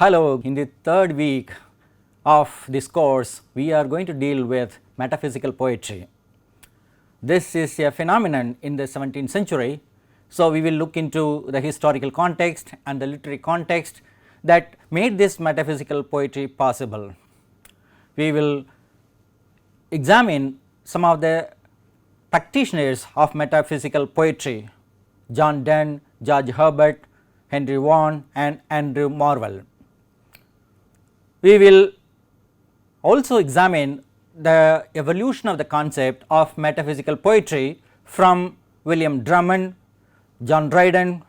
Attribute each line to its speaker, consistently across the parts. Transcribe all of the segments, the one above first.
Speaker 1: Hello, in the third week of this course, we are going to deal with metaphysical poetry. This is a phenomenon in the 17th century. So, we will look into the historical context and the literary context that made this metaphysical poetry possible. We will examine some of the practitioners of metaphysical poetry, John Donne, George Herbert, Henry Vaughan and Andrew Marvell. We will also examine the evolution of the concept of metaphysical poetry from William Drummond, John Dryden,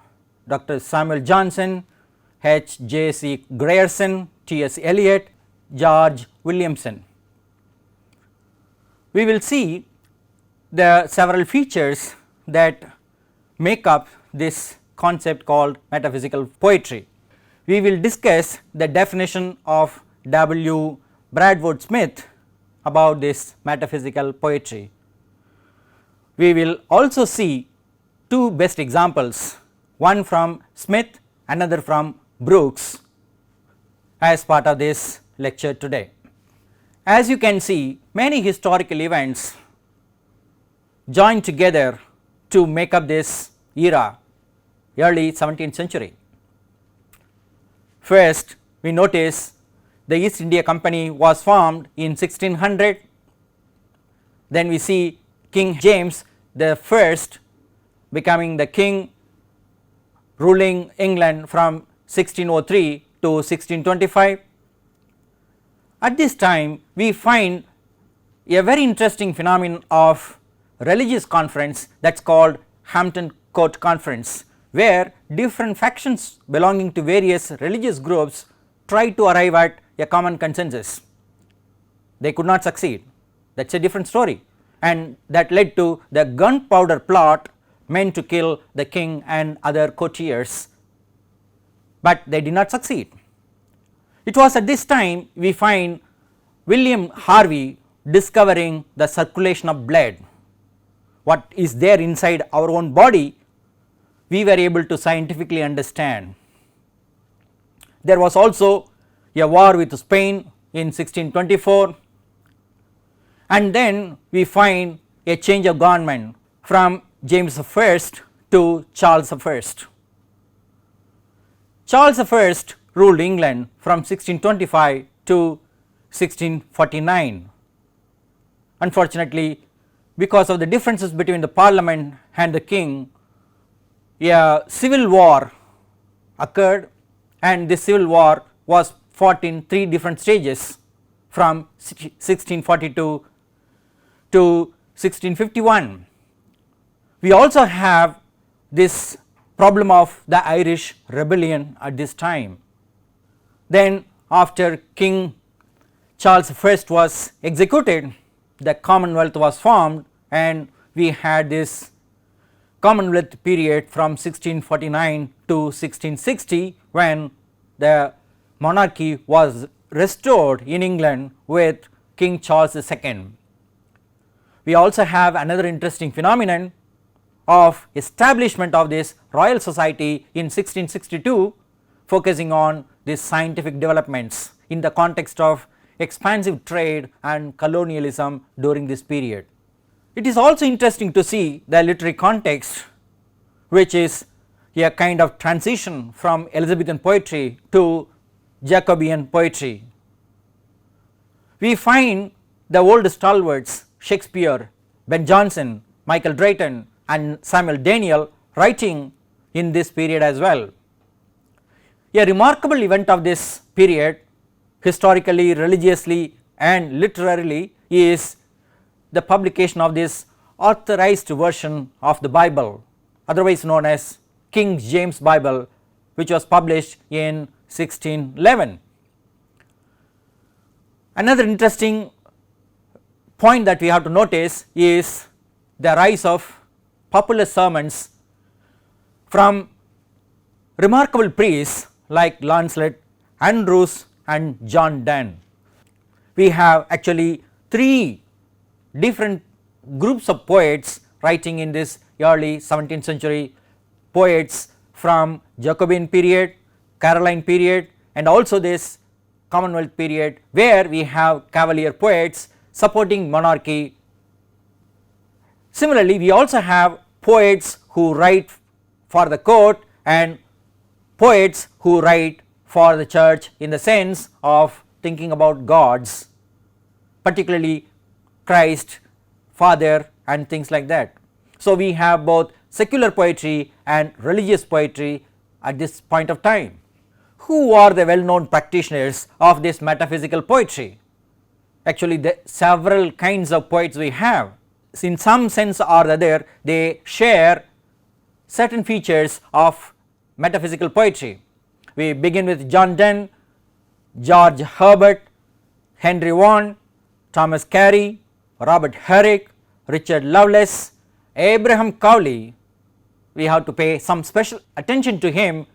Speaker 1: Dr. Samuel Johnson, H. J. C. Greyson, T. S. Eliot, George Williamson. We will see the several features that make up this concept called metaphysical poetry. We will discuss the definition of W. Bradford Smith about this metaphysical poetry. We will also see two best examples, one from Smith, another from Brooks, as part of this lecture today. As you can see, many historical events join together to make up this era, early 17th century. First, we notice the East India Company was formed in 1600. Then we see King James the First becoming the king, ruling England from 1603 to 1625. At this time, we find a very interesting phenomenon of religious conference that is called Hampton Court Conference, where different factions belonging to various religious groups try to arrive at a common consensus. They could not succeed, that is a different story, and that led to the gunpowder plot meant to kill the king and other courtiers, but they did not succeed. It was at this time we find William Harvey discovering the circulation of blood. What is there inside our own body, we were able to scientifically understand. There was also a war with Spain in 1624, and then we find a change of government from James I to Charles I. Charles I ruled England from 1625 to 1649. Unfortunately, because of the differences between the parliament and the king, a civil war occurred, and this civil war was fought in three different stages from 1642 to 1651. We also have this problem of the Irish rebellion at this time. Then after King Charles I was executed, the Commonwealth was formed, and we had this Commonwealth period from 1649 to 1660, when the monarchy was restored in England with King Charles II. We also have another interesting phenomenon of establishment of this Royal Society in 1662, focusing on these scientific developments in the context of expansive trade and colonialism during this period. It is also interesting to see the literary context, which is a kind of transition from Elizabethan poetry to Jacobean poetry. We find the old stalwarts Shakespeare, Ben Jonson, Michael Drayton and Samuel Daniel writing in this period as well. A remarkable event of this period, historically, religiously and literarily, is the publication of this authorized version of the Bible, otherwise known as King James Bible, which was published in 1611. Another interesting point that we have to notice is the rise of popular sermons from remarkable priests like Lancelot, Andrews and John Donne. We have actually three different groups of poets writing in this early 17th century, poets from Jacobean period, Caroline period and also this Commonwealth period, where we have cavalier poets supporting monarchy. Similarly, we also have poets who write for the court and poets who write for the church in the sense of thinking about gods, particularly Christ, Father and things like that. So, we have both secular poetry and religious poetry at this point of time. Who are the well known practitioners of this metaphysical poetry? Actually, the several kinds of poets we have, in some sense or the other they share certain features of metaphysical poetry. We begin with John Donne, George Herbert, Henry Vaughan, Thomas Carey, Robert Herrick, Richard Lovelace, Abraham Cowley. We have to pay some special attention to him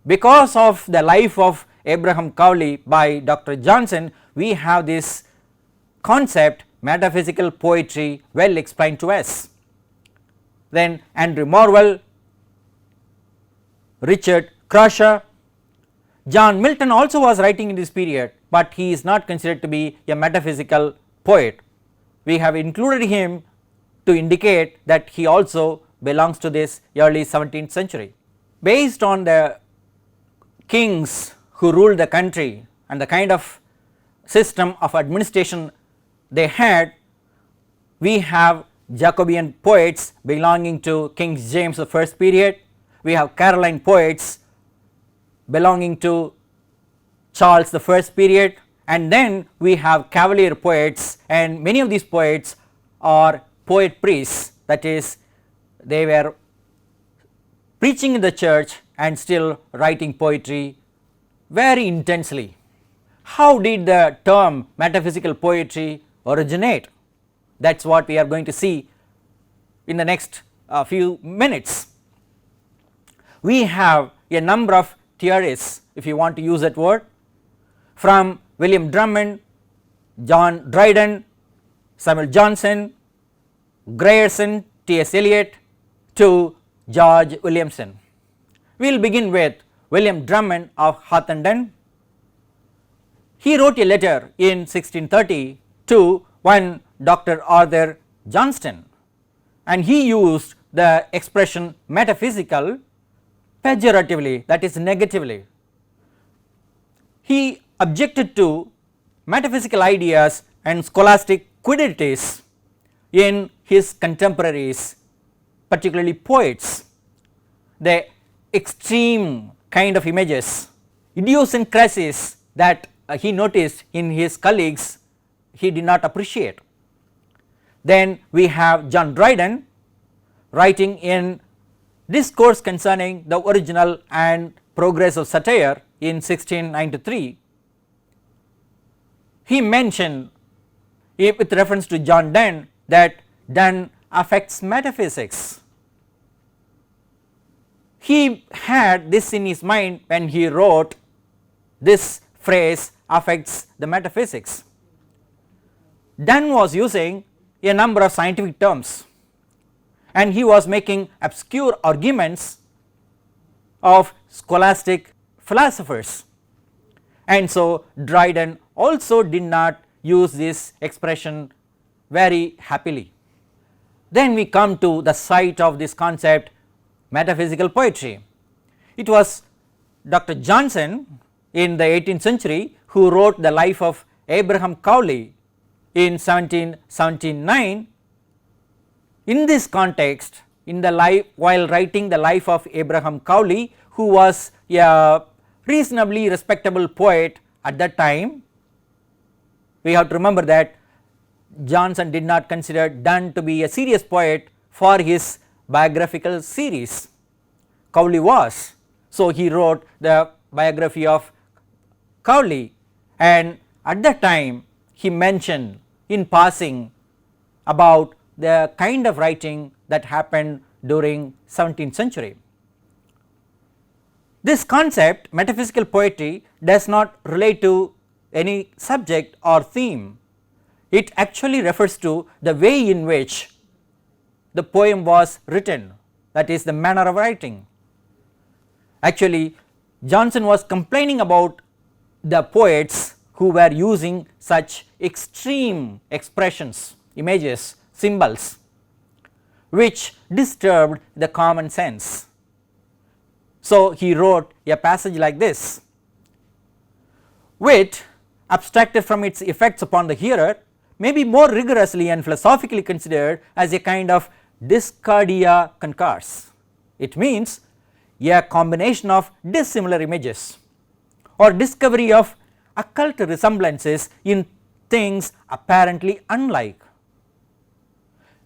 Speaker 1: because of the life of Abraham Cowley by Dr. Johnson. We have this concept metaphysical poetry well explained to us. Then Andrew Marvell, Richard Crashaw, John Milton also was writing in this period, but he is not considered to be a metaphysical poet. We have included him to indicate that he also belongs to this early 17th century. Based on the kings who ruled the country and the kind of system of administration they had, we have Jacobean poets belonging to King James I period, we have Caroline poets belonging to Charles I period, and then we have Cavalier poets, and many of these poets are poet priests, that is they were preaching in the church and still writing poetry very intensely. How did the term metaphysical poetry originate? That is what we are going to see in the next few minutes. We have a number of theorists, if you want to use that word, from William Drummond, John Dryden, Samuel Johnson, Greyson, T.S. Eliot to George Williamson. We will begin with William Drummond of Hawthornden. He wrote a letter in 1630 to one Dr. Arthur Johnston, and he used the expression metaphysical pejoratively, that is negatively. He objected to metaphysical ideas and scholastic quiddities in his contemporaries, particularly poets. The extreme kind of images, idiosyncrasies that he noticed in his colleagues, he did not appreciate. Then we have John Dryden writing in Discourse concerning the original and progress of satire in 1693. He mentioned with reference to John Donne that Donne affects metaphysics. He had this in his mind when he wrote this phrase affects the metaphysics. Donne was using a number of scientific terms, and he was making obscure arguments of scholastic philosophers, and so Dryden also did not use this expression very happily. Then we come to the site of this concept metaphysical poetry. It was Dr. Johnson in the 18th century who wrote the life of Abraham Cowley in 1779. In this context, in the life, while writing the life of Abraham Cowley, who was a reasonably respectable poet at that time, we have to remember that Johnson did not consider Donne to be a serious poet for his biographical series. Cowley was. So, he wrote the biography of Cowley, and at that time he mentioned in passing about the kind of writing that happened during 17th century. This concept metaphysical poetry does not relate to any subject or theme. It actually refers to the way in which the poem was written, that is the manner of writing. Actually, Johnson was complaining about the poets who were using such extreme expressions, images, symbols, which disturbed the common sense. So, he wrote a passage like this: wit, abstracted from its effects upon the hearer, may be more rigorously and philosophically considered as a kind of Dyscardia concurs. It means a combination of dissimilar images or discovery of occult resemblances in things apparently unlike.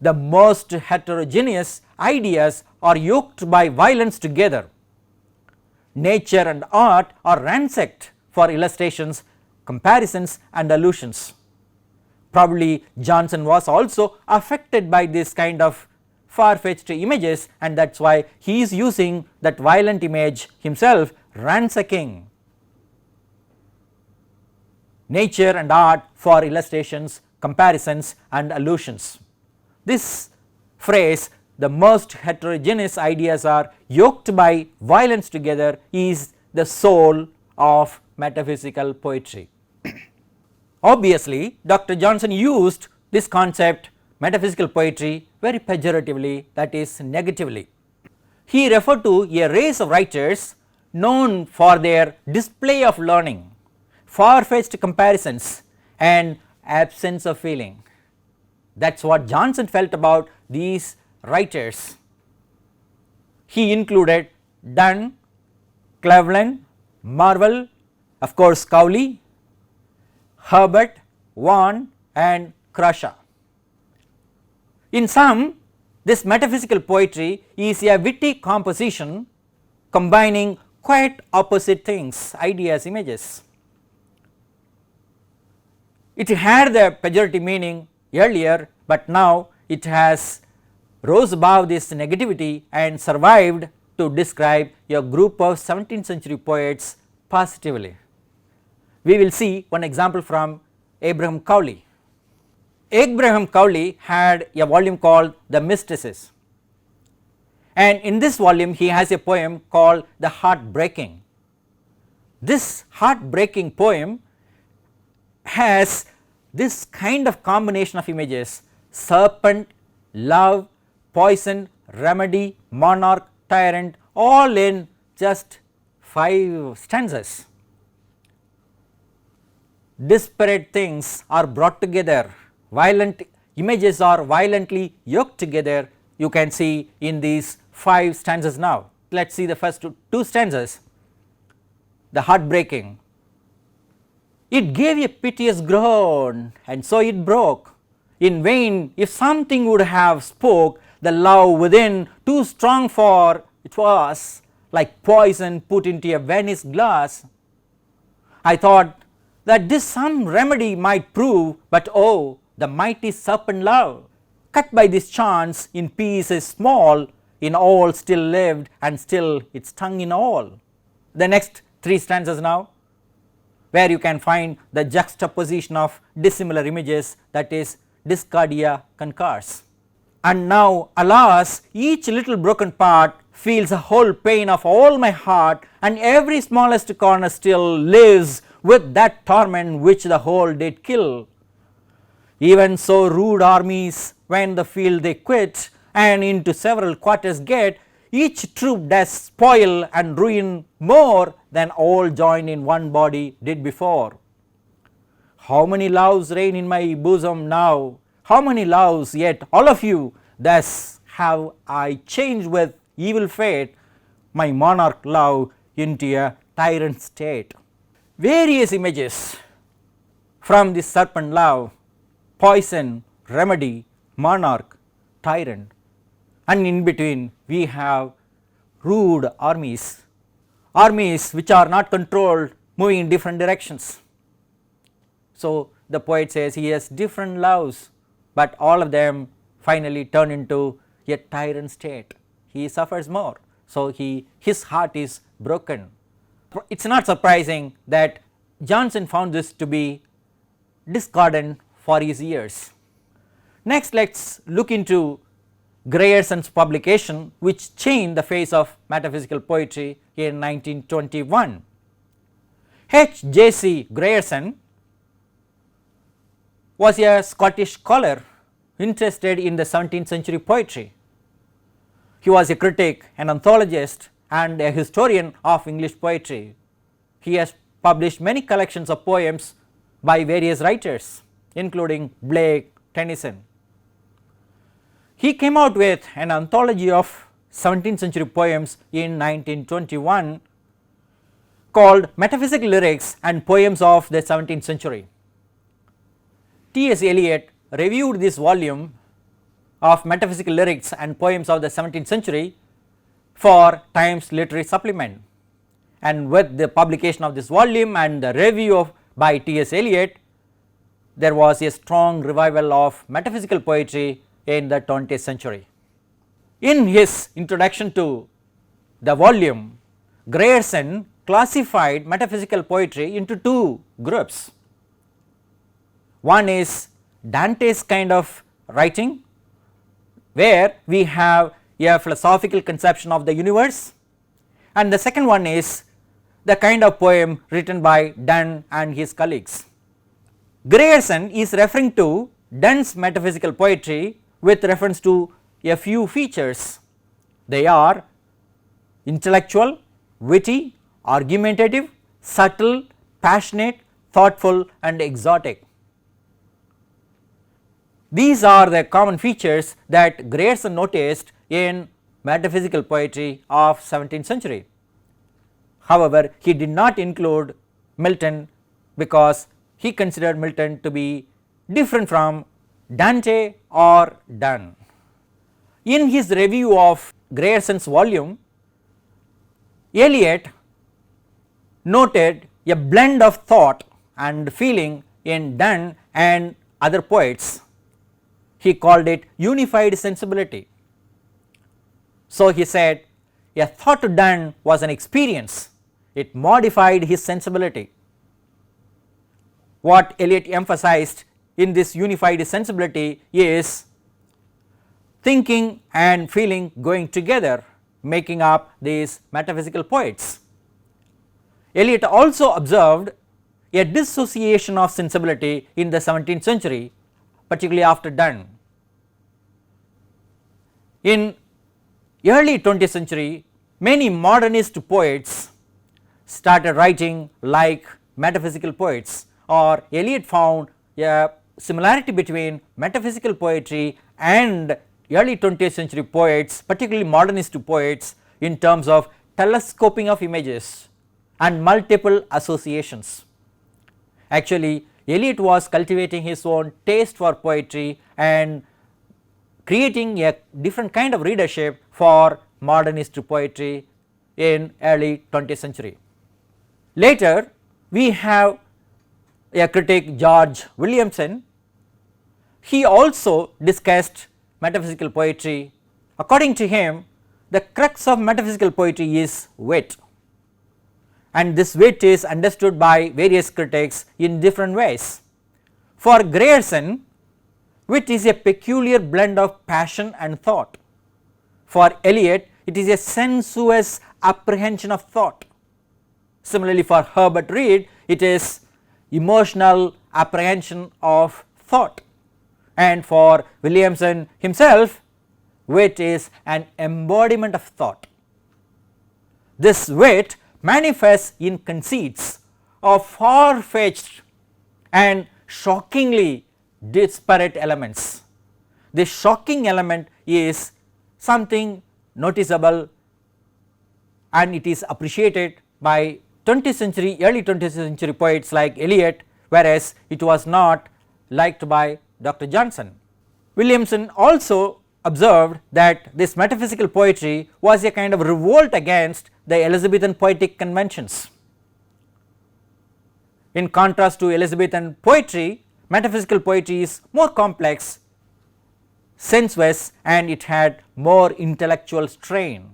Speaker 1: The most heterogeneous ideas are yoked by violence together. Nature and art are ransacked for illustrations, comparisons and allusions. Probably Johnson was also affected by this kind of far-fetched images, and that is why he is using that violent image himself, ransacking nature and art for illustrations, comparisons and allusions. This phrase, the most heterogeneous ideas are yoked by violence together, is the soul of metaphysical poetry. Obviously, Dr. Johnson used this concept metaphysical poetry very pejoratively, that is negatively. He referred to a race of writers known for their display of learning, far-fetched comparisons and absence of feeling. That is what Johnson felt about these writers. He included Donne, Cleveland, Marvell, of course Cowley, Herbert, Vaughan and Crashaw. In sum, this metaphysical poetry is a witty composition combining quite opposite things, ideas, images. It had the pejorative meaning earlier, but now it has rose above this negativity and survived to describe a group of 17th century poets positively. We will see one example from Abraham Cowley. Abraham Cowley had a volume called The Mystices, and in this volume he has a poem called The Heartbreaking. This heartbreaking poem has this kind of combination of images: serpent, love, poison, remedy, monarch, tyrant, all in just 5 stanzas. Disparate things are brought together, violent images are violently yoked together, you can see in these 5 stanzas now. Let us see the first 2 stanzas. The heartbreaking. It gave a piteous groan, and so it broke. In vain, if something would have spoke, the love within too strong for it was, like poison put into a Venice glass. I thought that this some remedy might prove, but oh, the mighty serpent love, cut by this chance in pieces small, in all still lived, and still it stung in all. The next 3 stanzas now, where you can find the juxtaposition of dissimilar images, that is Dyscardia concurs. And now alas, each little broken part feels a whole pain of all my heart, and every smallest corner still lives with that torment which the whole did kill. Even so rude armies, when the field they quit, and into several quarters get, each troop does spoil and ruin more than all joined in one body did before. How many loves reign in my bosom now, how many loves, yet all of you, thus have I changed with evil fate my monarch love into a tyrant state. Various images from this serpent love, poison, remedy, monarch, tyrant, and in between we have rude armies, armies which are not controlled, moving in different directions. So the poet says he has different loves, but all of them finally turn into a tyrant state. He suffers more, so his heart is broken. It is not surprising that Johnson found this to be discordant for his ears. Next, let us look into Greyson's publication, which changed the face of metaphysical poetry in 1921. H.J.C. Greyson was a Scottish scholar interested in the 17th century poetry. He was a critic, an anthologist and a historian of English poetry. He has published many collections of poems by various writers including Blake, Tennyson. He came out with an anthology of 17th century poems in 1921 called Metaphysical Lyrics and Poems of the 17th Century. T.S. Eliot reviewed this volume of Metaphysical Lyrics and Poems of the 17th Century for Times Literary Supplement, and with the publication of this volume and the review by T.S. Eliot, there was a strong revival of metaphysical poetry in the 20th century. In his introduction to the volume, Greyson classified metaphysical poetry into two groups. One is Dante's kind of writing, where we have a philosophical conception of the universe, and the second one is the kind of poem written by Donne and his colleagues. Greyson is referring to Donne's metaphysical poetry with reference to a few features. They are intellectual, witty, argumentative, subtle, passionate, thoughtful and exotic. These are the common features that Greyson noticed in metaphysical poetry of 17th century. However, he did not include Milton because he considered Milton to be different from Dante or Donne. In his review of Greyson's volume, Eliot noted a blend of thought and feeling in Donne and other poets. He called it unified sensibility. So he said a thought to Donne was an experience, it modified his sensibility. What Eliot emphasized in this unified sensibility is thinking and feeling going together, making up these metaphysical poets. Eliot also observed a dissociation of sensibility in the 17th century, particularly after Donne. In early 20th century, many modernist poets started writing like metaphysical poets, or Eliot found a similarity between metaphysical poetry and early 20th century poets, particularly modernist poets, in terms of telescoping of images and multiple associations. Actually, Eliot was cultivating his own taste for poetry and creating a different kind of readership for modernist poetry in early 20th century. Later, we have a critic, George Williamson. He also discussed metaphysical poetry. According to him, the crux of metaphysical poetry is wit, and this wit is understood by various critics in different ways. For Greyson, wit is a peculiar blend of passion and thought. For Eliot, it is a sensuous apprehension of thought. Similarly, for Herbert Reed, it is emotional apprehension of thought, and for Williamson himself, wit is an embodiment of thought. This wit manifests in conceits of far-fetched and shockingly disparate elements. The shocking element is something noticeable and it is appreciated by 20th century, early 20th century poets like Eliot, whereas it was not liked by Dr. Johnson. Williamson also observed that this metaphysical poetry was a kind of revolt against the Elizabethan poetic conventions. In contrast to Elizabethan poetry, metaphysical poetry is more complex, sensuous, and it had more intellectual strain.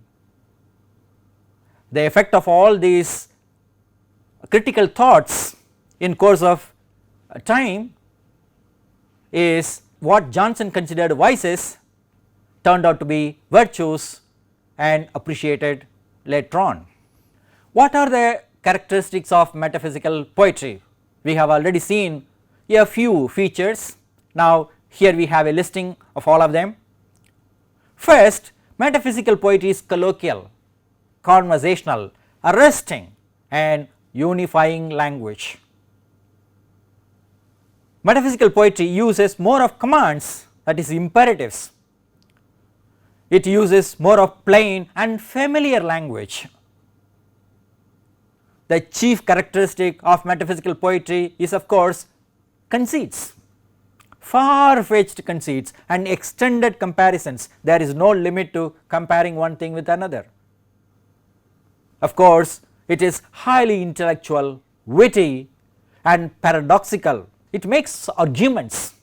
Speaker 1: The effect of all these critical thoughts in course of time is what Johnson considered vices turned out to be virtues and appreciated later on. What are the characteristics of metaphysical poetry. We have already seen a few features. Now here we have a listing of all of them. First, metaphysical poetry is colloquial, conversational, arresting and unifying language. Metaphysical poetry uses more of commands, that is imperatives. It uses more of plain and familiar language. The chief characteristic of metaphysical poetry is of course conceits, far-fetched conceits and extended comparisons. There is no limit to comparing one thing with another. Of course, it is highly intellectual, witty and paradoxical. It makes arguments,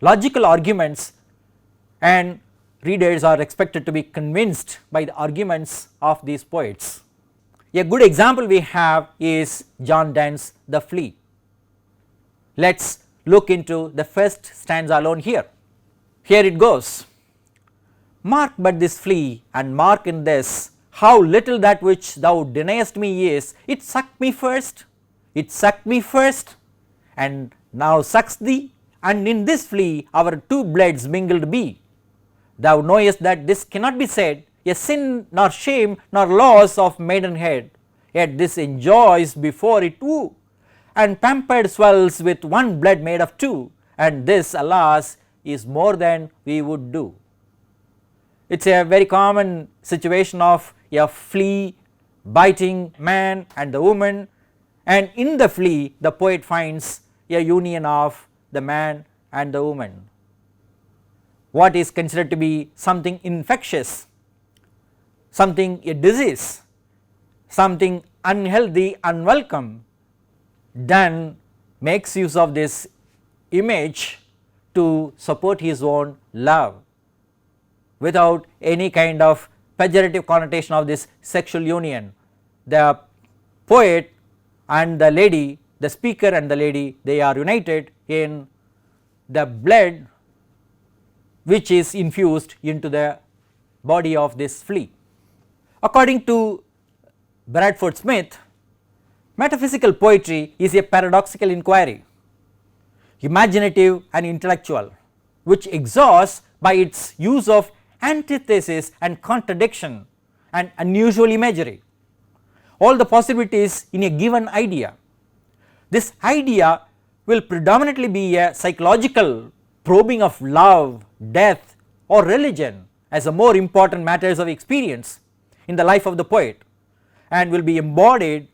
Speaker 1: logical arguments, and readers are expected to be convinced by the arguments of these poets. A good example we have is John Donne's The Flea. Let us look into the first stanza alone here. Here it goes. Mark but this flea, and mark in this, how little that which thou deniest me is. It sucked me first, and now sucks thee, and in this flea our two bloods mingled be. Thou knowest that this cannot be said, a sin nor shame nor loss of maidenhead, yet this enjoys before it woo, and pampered swells with one blood made of two, and this alas is more than we would do. It is a very common situation of a flea biting man and the woman, and in the flea the poet finds a union of the man and the woman. What is considered to be something infectious, something a disease, something unhealthy, unwelcome, Donne makes use of this image to support his own love without any kind of pejorative connotation of this sexual union. The poet and the lady, the speaker and the lady, they are united in the blood which is infused into the body of this flea. According to Bradford Smith, metaphysical poetry is a paradoxical inquiry, imaginative and intellectual, which exhausts by its use of antithesis and contradiction and unusual imagery all the possibilities in a given idea. This idea will predominantly be a psychological probing of love, death or religion as the more important matters of experience in the life of the poet, and will be embodied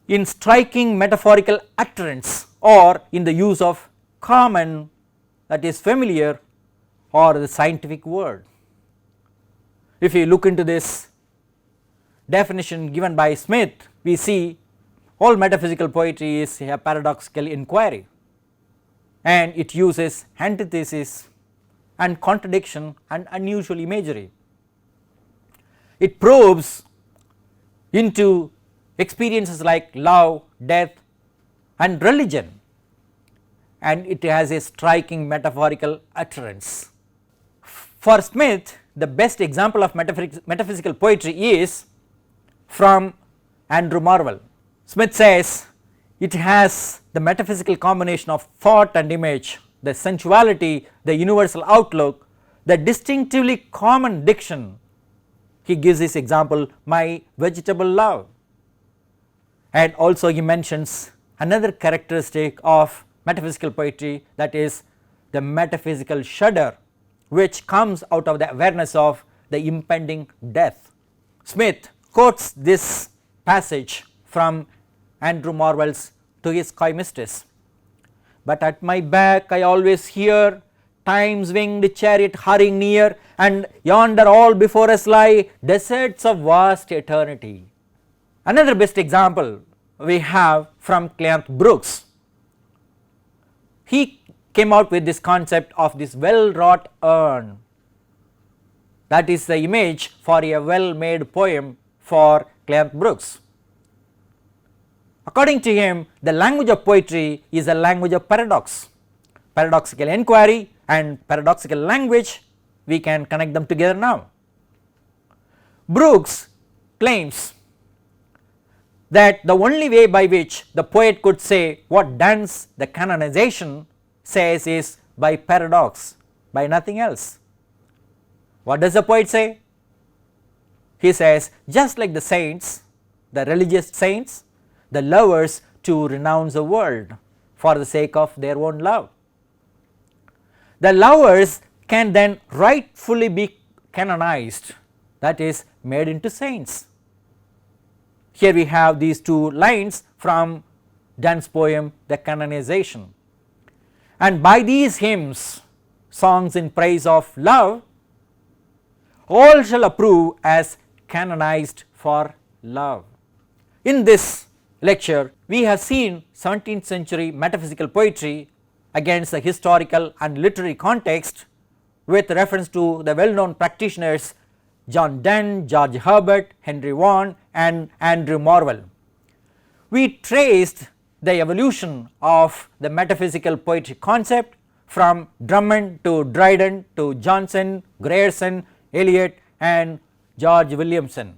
Speaker 1: in striking metaphorical utterance or in the use of common, that is familiar, or the scientific word. If you look into this definition given by Smith, we see all metaphysical poetry is a paradoxical inquiry, and it uses antithesis and contradiction and unusual imagery. It probes into experiences like love, death and religion, and it has a striking metaphorical utterance. For Smith, the best example of metaphysical poetry is from Andrew Marvell. Smith says it has the metaphysical combination of thought and image, the sensuality, the universal outlook, the distinctively common diction. He gives this example, my vegetable love. And also he mentions another characteristic of metaphysical poetry, that is the metaphysical shudder, which comes out of the awareness of the impending death. Smith quotes this passage from Andrew Marvell's To His Coy Mistress. But at my back I always hear time's winged chariot hurrying near, and yonder all before us lie deserts of vast eternity. Another best example we have from Cleanth Brooks. He came out with this concept of this well wrought urn, that is the image for a well made poem for Cleanth Brooks. According to him, the language of poetry is a language of paradox, paradoxical inquiry and paradoxical language. We can connect them together now. Brooks claims that the only way by which the poet could say what Donne's the canonization says is by paradox, by nothing else. What does the poet say? He says, just like the saints, the religious saints, the lovers to renounce the world for the sake of their own love. The lovers can then rightfully be canonized, that is, made into saints. Here we have these two lines from Donne's poem The Canonization. And by these hymns, songs in praise of love, all shall approve as canonized for love. In this lecture, we have seen 17th century metaphysical poetry against the historical and literary context with reference to the well known practitioners John Donne, George Herbert, Henry Vaughan and Andrew Marvell. We traced the evolution of the metaphysical poetry concept from Drummond to Dryden to Johnson, Greyson, Eliot and George Williamson.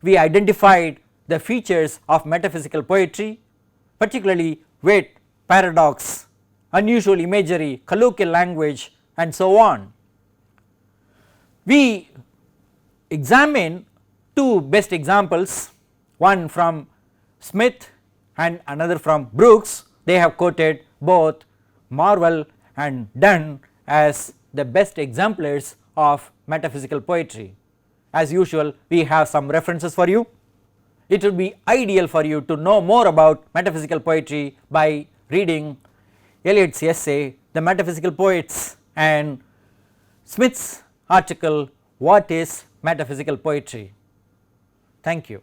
Speaker 1: We identified the features of metaphysical poetry, particularly with paradox, unusual imagery, colloquial language and so on. We examine two best examples, one from Smith and another from Brooks. They have quoted both Marvell and Donne as the best exemplars of metaphysical poetry. As usual, we have some references for you. It would be ideal for you to know more about metaphysical poetry by reading Eliot's essay The Metaphysical Poets and Smith's article What is Metaphysical Poetry. Thank you.